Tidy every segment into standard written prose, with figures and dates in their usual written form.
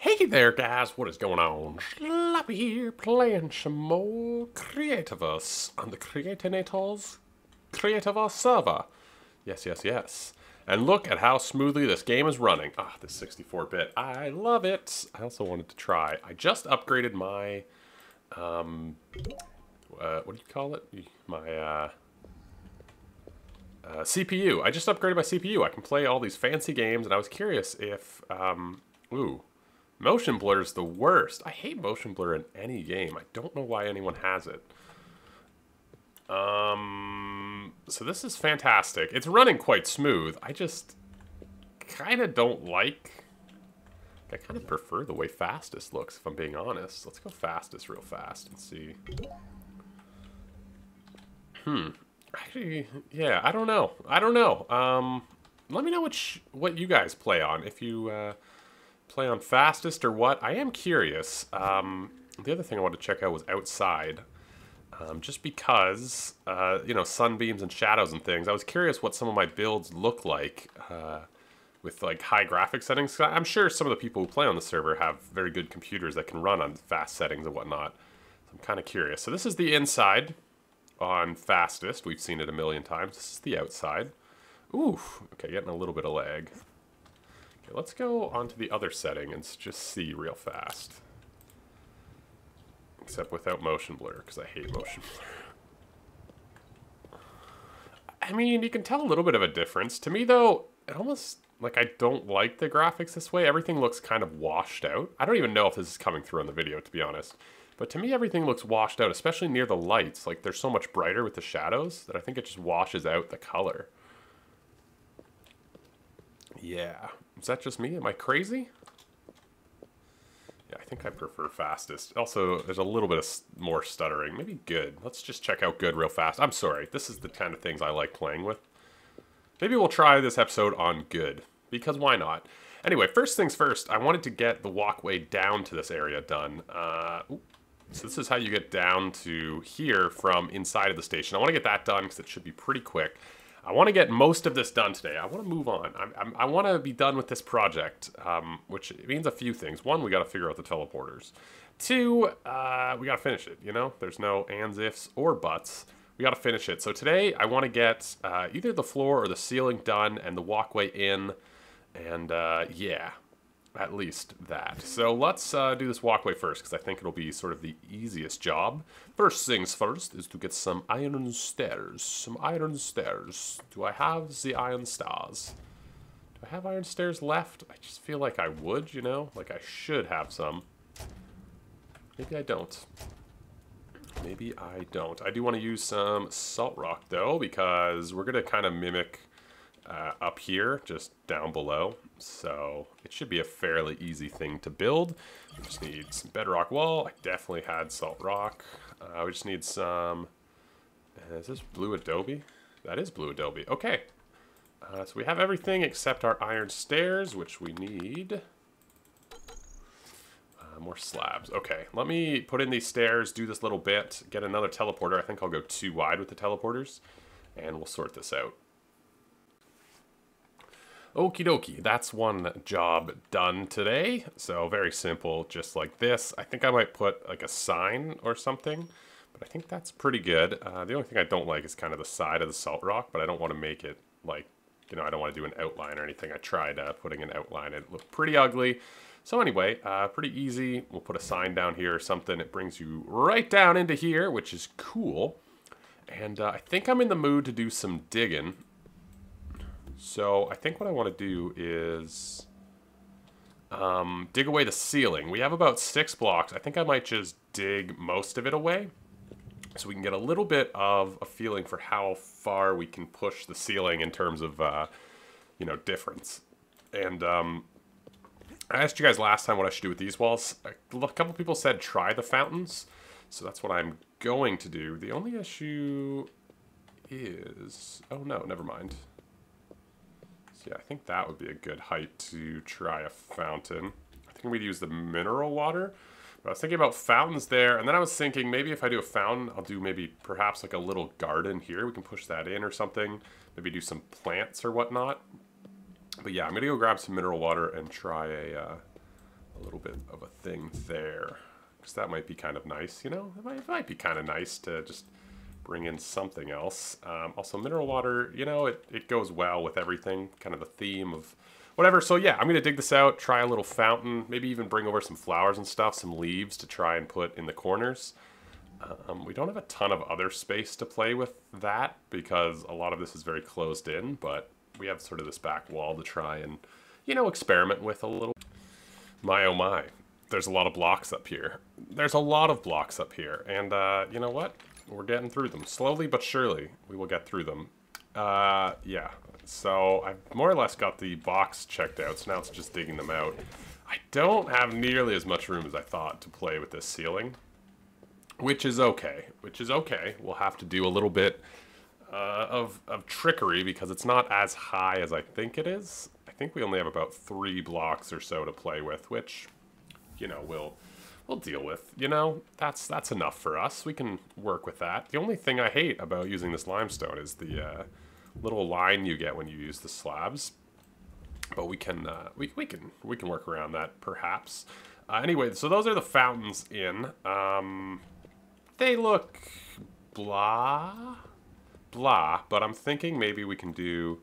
Hey there, guys, what is going on? Slappy here, playing some more Creativerse on the Creatinators Creativerse server. Yes, yes, yes. And look at how smoothly this game is running. Ah, this 64-bit. I love it. I also wanted to try. I just upgraded my, what do you call it? My, CPU. I just upgraded my CPU. I can play all these fancy games, and I was curious if, ooh. Motion blur is the worst. I hate motion blur in any game. I don't know why anyone has it. So this is fantastic. It's running quite smooth. I just kind of don't like... I kind of prefer the way fastest looks, if I'm being honest. Let's go fastest real fast and see. Actually, yeah, I don't know. Let me know what you guys play on. If you... play on fastest or what? I am curious. The other thing I wanted to check out was outside. Just because, you know, sunbeams and shadows and things. I was curious what some of my builds look like with like high graphic settings. I'm sure some of the people who play on the server have very good computers that can run on fast settings and whatnot. So I'm kind of curious. So this is the inside on fastest. We've seen it a million times. This is the outside. Ooh, okay, getting a little bit of lag. Okay, let's go on to the other setting and just see real fast. Except without motion blur, because I hate motion blur. I mean, you can tell a little bit of a difference. To me, though, it almost, like, I don't like the graphics this way. Everything looks kind of washed out. I don't even know if this is coming through on the video, to be honest. But to me, everything looks washed out, especially near the lights. Like, they're so much brighter with the shadows that I think it just washes out the color. Yeah. Is that just me? Am I crazy? Yeah, I think I prefer fastest. Also, there's a little bit of more stuttering. Maybe good. Let's just check out good real fast. I'm sorry. This is the kind of things I like playing with. Maybe we'll try this episode on good. Because why not? Anyway, first things first, I wanted to get the walkway down to this area done. So this is how you get down to here from inside of the station. I want to get that done because it should be pretty quick. I want to get most of this done today. I want to move on. I want to be done with this project, which means a few things. One, we got to figure out the teleporters. Two, we got to finish it, you know? There's no ands, ifs, or buts. We got to finish it. So today, I want to get either the floor or the ceiling done and the walkway in. And, yeah, at least that. So let's do this walkway first, because I think it'll be sort of the easiest job. First things first is to get some iron stairs. Some iron stairs. Do I have the iron stars? Do I have iron stairs left? I just feel like I would, you know? Like I should have some. Maybe I don't. Maybe I don't. I do want to use some salt rock, though, because we're going to kind of mimic... up here, just down below. So it should be a fairly easy thing to build. We just need some bedrock wall. I definitely had salt rock. We just need some... is this blue adobe? That is blue adobe. Okay. So we have everything except our iron stairs, which we need... more slabs. Okay, let me put in these stairs, do this little bit, get another teleporter. I think I'll go too wide with the teleporters, and we'll sort this out. Okie dokie, that's one job done today. So very simple, just like this. I think I might put like a sign or something, but I think that's pretty good. The only thing I don't like is kind of the side of the salt rock, but I don't want to make it like, you know, I don't want to do an outline or anything. I tried putting an outline, it looked pretty ugly. So anyway, pretty easy. We'll put a sign down here or something. It brings you right down into here, which is cool. And I think I'm in the mood to do some digging. So I think what I want to do is dig away the ceiling. We have about 6 blocks. I think I might just dig most of it away so we can get a little bit of a feeling for how far we can push the ceiling in terms of, you know, difference. And I asked you guys last time what I should do with these walls. A couple people said try the fountains, so that's what I'm going to do. The only issue is... oh no, never mind. Yeah, I think that would be a good height to try a fountain. I think we'd use the mineral water. But I was thinking about fountains there, and then I was thinking maybe if I do a fountain, I'll do maybe perhaps like a little garden here. We can push that in or something. Maybe do some plants or whatnot. But yeah, I'm going to go grab some mineral water and try a a little bit of a thing there. Because that might be kind of nice, you know? It might be kind of nice to just bring in something else. Also, mineral water, you know, it goes well with everything. Kind of the theme of whatever. So yeah, I'm going to dig this out, try a little fountain, maybe even bring over some flowers and stuff, some leaves to try and put in the corners. We don't have a ton of other space to play with that because a lot of this is very closed in, but we have sort of this back wall to try and, you know, experiment with a little. My oh my, there's a lot of blocks up here. There's a lot of blocks up here, and you know what? We're getting through them. Slowly but surely, we will get through them. Yeah, so I've more or less got the box checked out, so now it's just digging them out. I don't have nearly as much room as I thought to play with this ceiling. Which is okay. We'll have to do a little bit of trickery because it's not as high as I think it is. I think we only have about 3 blocks or so to play with, which, you know, we'll deal with. You know, that's enough for us. We can work with that. The only thing I hate about using this limestone is the little line you get when you use the slabs. But we can work around that perhaps. Anyway, so those are the fountains in. They look blah, but I'm thinking maybe we can do,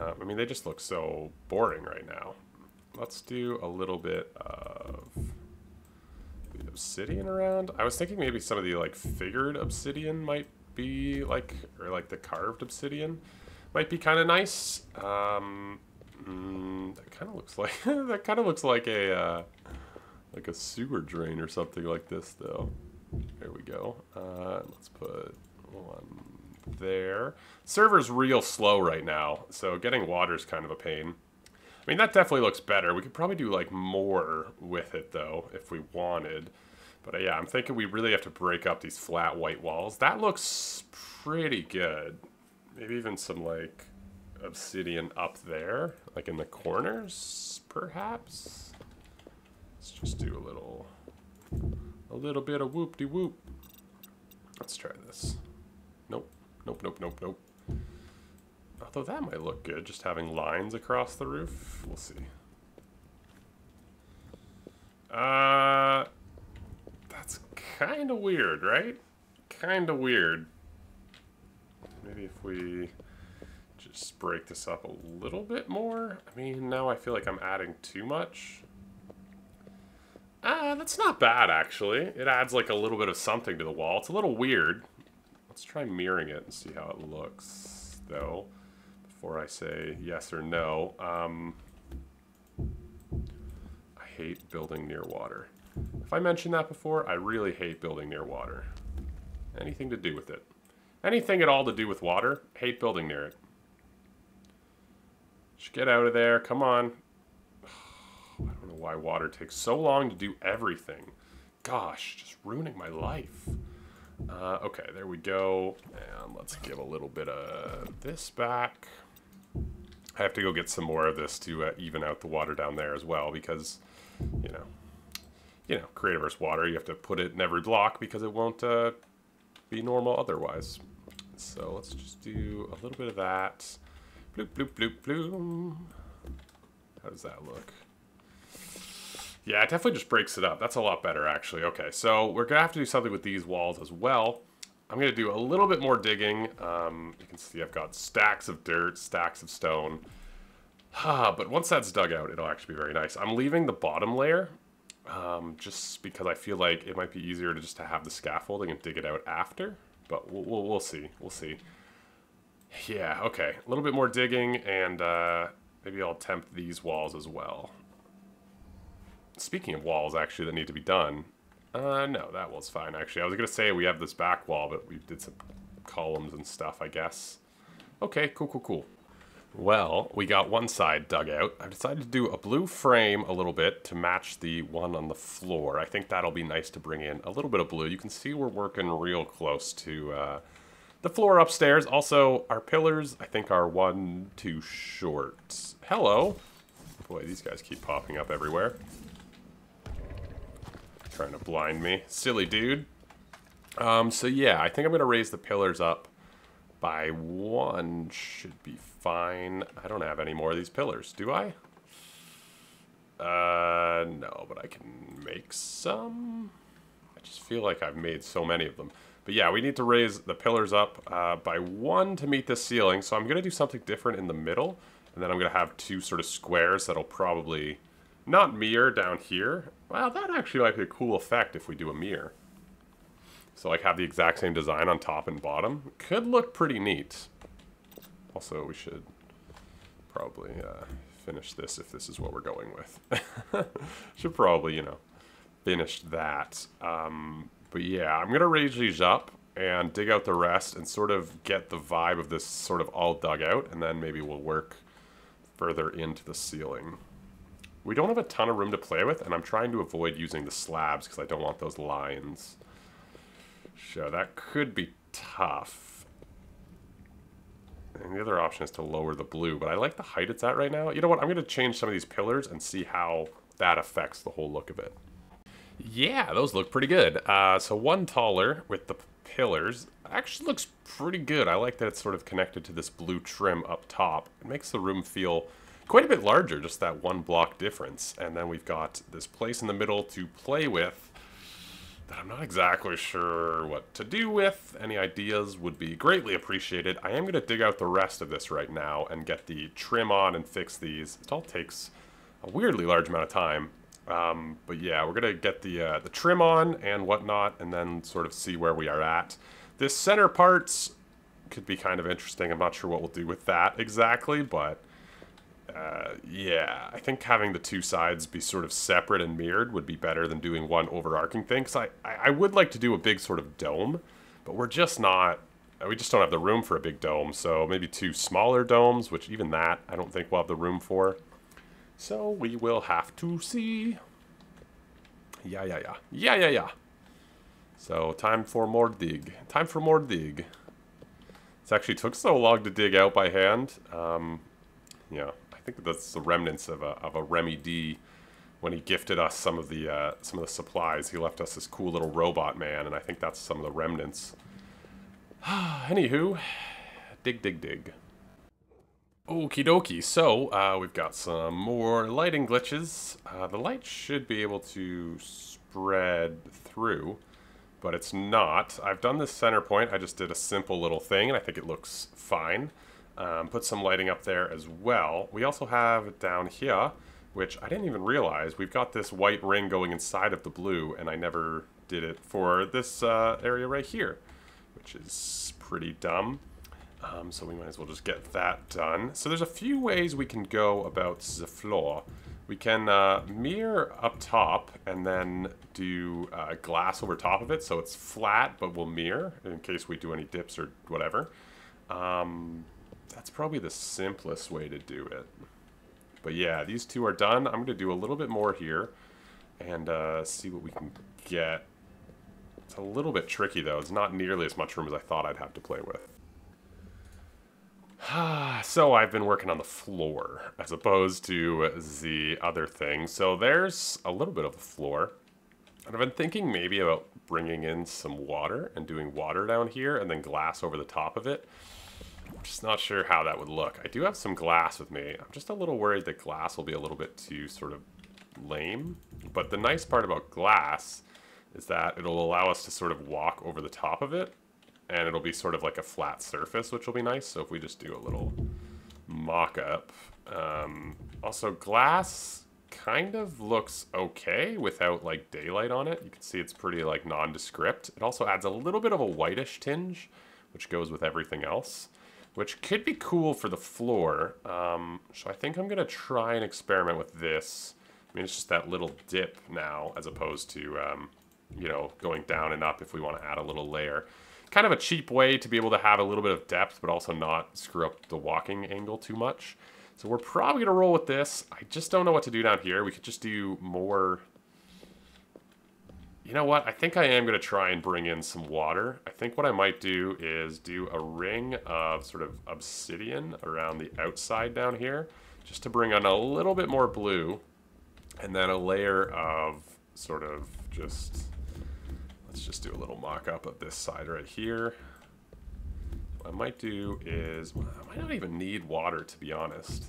I mean, they just look so boring right now. Let's do a little bit of the obsidian around. I was thinking maybe some of the, like, figured obsidian might be, like, or, like, the carved obsidian might be kind of nice. That kind of looks like, that kind of looks like a sewer drain or something like this, though. There we go. Let's put one there. Server's real slow right now, so getting water is kind of a pain. I mean, that definitely looks better. We could probably do, like, more with it, though, if we wanted. But, yeah, I'm thinking we really have to break up these flat white walls. That looks pretty good. Maybe even some, like, obsidian up there, like in the corners, perhaps. Let's just do a little bit of whoop-de-whoop. Let's try this. Nope. Although that might look good, just having lines across the roof. We'll see. That's kind of weird, right? Kind of weird. Maybe if we just break this up a little bit more. I mean, now I feel like I'm adding too much. That's not bad, actually. It adds, like, a little bit of something to the wall. It's a little weird. Let's try mirroring it and see how it looks, though, before I say yes or no. I hate building near water. If I mentioned that before, I really hate building near water. Anything to do with it. Anything at all to do with water, hate building near it. Just get out of there, come on. I don't know why water takes so long to do everything. Gosh, just ruining my life. Okay, there we go. And let's give a little bit of this back. I have to go get some more of this to even out the water down there as well because, you know, Creativerse water, you have to put it in every block because it won't be normal otherwise. So let's just do a little bit of that. Bloop, bloop, bloop, bloop. How does that look? Yeah, it definitely just breaks it up. That's a lot better, actually. Okay, so we're going to have to do something with these walls as well. I'm going to do a little bit more digging. You can see I've got stacks of dirt, stacks of stone. But once that's dug out, it'll actually be very nice. I'm leaving the bottom layer just because I feel like it might be easier to just have the scaffolding and dig it out after. But we'll see. We'll see. Yeah, okay. A little bit more digging, and maybe I'll attempt these walls as well. Speaking of walls, actually, that need to be done. No, that wall's fine, actually. I was going to say we have this back wall, but we did some columns and stuff, I guess. Okay, cool. Well, we got one side dug out. I've decided to do a blue frame a little bit to match the one on the floor. I think that'll be nice to bring in a little bit of blue. You can see we're working real close to the floor upstairs. Also, our pillars, I think, are one too short. Hello. Boy, these guys keep popping up everywhere. Trying to blind me. Silly dude. So yeah, I think I'm going to raise the pillars up by 1. Should be fine. I don't have any more of these pillars, do I? No, but I can make some. I just feel like I've made so many of them. But yeah, we need to raise the pillars up by 1 to meet this ceiling. So I'm going to do something different in the middle. And then I'm going to have 2 sort of squares that'll probably not mirror down here. Well, that actually might be a cool effect if we do a mirror. So like have the exact same design on top and bottom. Could look pretty neat. Also, we should probably finish this if this is what we're going with. Should probably, you know, finish that. But yeah, I'm going to raise these up and dig out the rest and sort of get the vibe of this sort of all dug out, and then maybe we'll work further into the ceiling. We don't have a ton of room to play with, and I'm trying to avoid using the slabs because I don't want those lines. So that could be tough. And the other option is to lower the blue, but I like the height it's at right now. You know what? I'm going to change some of these pillars and see how that affects the whole look of it. Yeah, those look pretty good. So 1 taller with the pillars actually looks pretty good. I like that it's sort of connected to this blue trim up top. It makes the room feel quite a bit larger, just that 1 block difference. And then we've got this place in the middle to play with that I'm not exactly sure what to do with. Any ideas would be greatly appreciated. I am going to dig out the rest of this right now and get the trim on and fix these. It all takes a weirdly large amount of time. But yeah, we're going to get the trim on and whatnot, and then sort of see where we are at. This center part could be kind of interesting. I'm not sure what we'll do with that exactly, but yeah, I think having the 2 sides be sort of separate and mirrored would be better than doing one overarching thing. Because I would like to do a big sort of dome, but we're just not, we just don't have the room for a big dome. So maybe 2 smaller domes, which even that I don't think we'll have the room for. So we will have to see. Yeah. So time for more dig. Time for more dig. This actually took so long to dig out by hand. Yeah, I think that's the remnants of a Remy D. When he gifted us some of the supplies, he left us this cool little robot man, and I think that's some of the remnants. Anywho, dig. Okie dokie, so we've got some more lighting glitches. The light should be able to spread through, but it's not. I've done this center point. I just did a simple little thing, and I think it looks fine. Put some lighting up there as well. We also have down here, which I didn't even realize, we've got this white ring going inside of the blue, and I never did it for this area right here, which is pretty dumb. So we might as well just get that done. So there's a few ways we can go about the floor. We can mirror up top and then do glass over top of it so it's flat but will mirror in case we do any dips or whatever. That's probably the simplest way to do it. But yeah, these 2 are done. I'm going to do a little bit more here and see what we can get. It's a little bit tricky though. It's not nearly as much room as I thought I'd have to play with. So I've been working on the floor as opposed to the other thing. So there's a little bit of the floor. And I've been thinking maybe about bringing in some water and doing water down here and then glass over the top of it. I'm just not sure how that would look. I do have some glass with me. I'm just a little worried that glass will be a little bit too sort of lame. But the nice part about glass is that it'll allow us to sort of walk over the top of it. And it'll be sort of like a flat surface, which will be nice. So if we just do a little mock-up. Also, glass kind of looks okay without like daylight on it. You can see it's pretty like nondescript. It also adds a little bit of a whitish tinge, which goes with everything else, which could be cool for the floor. So I think I'm going to try and experiment with this. I mean, it's just that little dip now as opposed to, you know, going down and up if we want to add a little layer. Kind of a cheap way to be able to have a little bit of depth, but also not screw up the walking angle too much. So we're probably going to roll with this. I just don't know what to do down here. We could just do more... You know what? I think I am going to try and bring in some water. I think what I might do is do a ring of sort of obsidian around the outside down here, just to bring on a little bit more blue, and then a layer of sort of just... Let's just do a little mock-up of this side right here. What I might do is, well, I might not even need water, to be honest.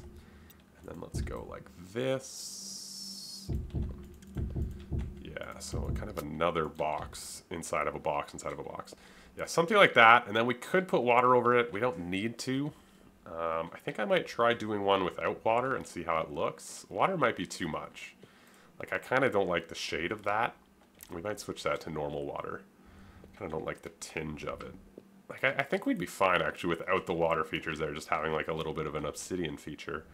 And then let's go like this. box. Yeah, so kind of another box inside of a box inside of a box. Yeah, something like that. And then we could put water over it. We don't need to. I think I might try doing one without water and see how it looks. Water might be too much. Like, I kind of don't like the shade of that. We might switch that to normal water. Kind of don't like the tinge of it. Like, I think we'd be fine, actually, without the water features there, just having, like, a little bit of an obsidian feature.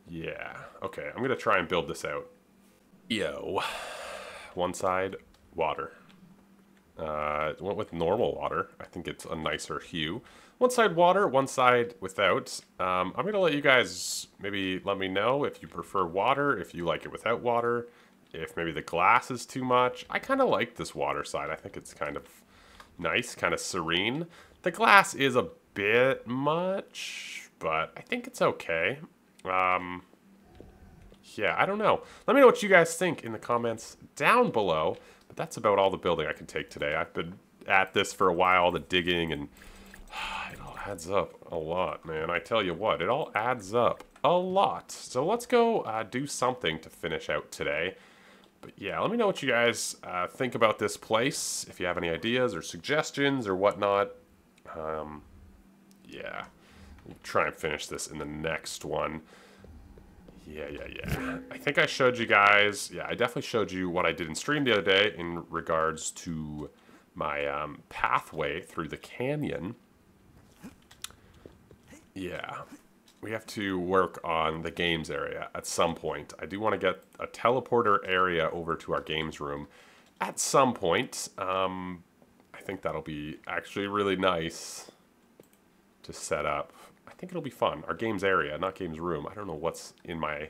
Yeah. Okay, I'm going to try and build this out. Yo. One side, water. Went with normal water. I think it's a nicer hue. One side water, one side without. I'm going to let you guys maybe let me know if you prefer water, if you like it without water, if maybe the glass is too much. I kind of like this water side. I think it's kind of nice, kind of serene. The glass is a bit much, but I think it's okay. Yeah, I don't know. Let me know what you guys think in the comments down below. But that's about all the building I can take today. I've been at this for a while, the digging, and it all adds up a lot, man. I tell you what, it all adds up a lot. So let's go do something to finish out today. But yeah, let me know what you guys think about this place. If you have any ideas or suggestions or whatnot. Yeah, we'll try and finish this in the next one. Yeah. I think I showed you guys, yeah, I definitely showed you what I did in stream the other day in regards to my pathway through the canyon. Yeah, we have to work on the games area at some point. I do want to get a teleporter area over to our games room at some point. I think that'll be actually really nice to set up. I think it'll be fun. Our games area, not games room. I don't know what's in my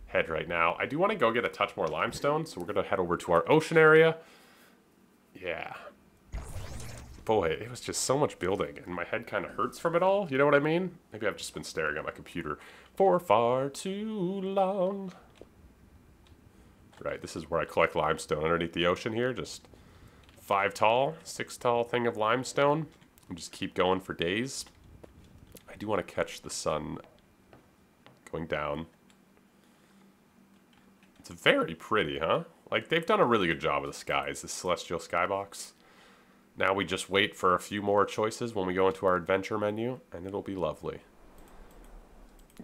head right now. I do want to go get a touch more limestone, so we're going to head over to our ocean area. Yeah. Boy, it was just so much building, and my head kind of hurts from it all. You know what I mean? Maybe I've just been staring at my computer for far too long. Right, this is where I collect limestone underneath the ocean here. Just 5 tall, 6 tall thing of limestone. And just keep going for days. I do want to catch the sun going down. It's very pretty, huh? Like, they've done a really good job with the skies, this celestial skybox. Now we just wait for a few more choices when we go into our adventure menu, and it'll be lovely.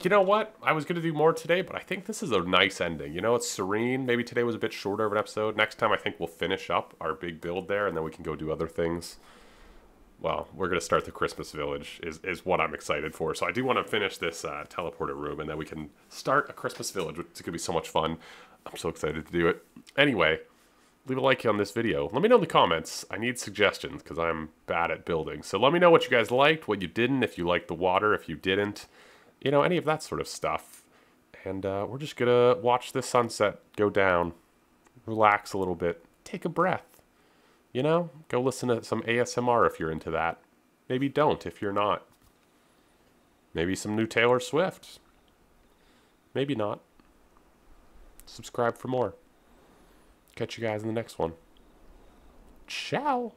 You know what? I was going to do more today, but I think this is a nice ending. You know, it's serene. Maybe today was a bit shorter of an episode. Next time, I think we'll finish up our big build there, and then we can go do other things. Well, we're going to start the Christmas village is what I'm excited for. So I do want to finish this teleporter room, and then we can start a Christmas village, which is going to be so much fun. I'm so excited to do it. Anyway, leave a like on this video. Let me know in the comments. I need suggestions because I'm bad at building. So let me know what you guys liked, what you didn't, if you liked the water, if you didn't. You know, any of that sort of stuff. And we're just going to watch the sunset go down. Relax a little bit. Take a breath. You know, go listen to some ASMR if you're into that. Maybe don't if you're not. Maybe some new Taylor Swift. Maybe not. Subscribe for more. Catch you guys in the next one. Ciao.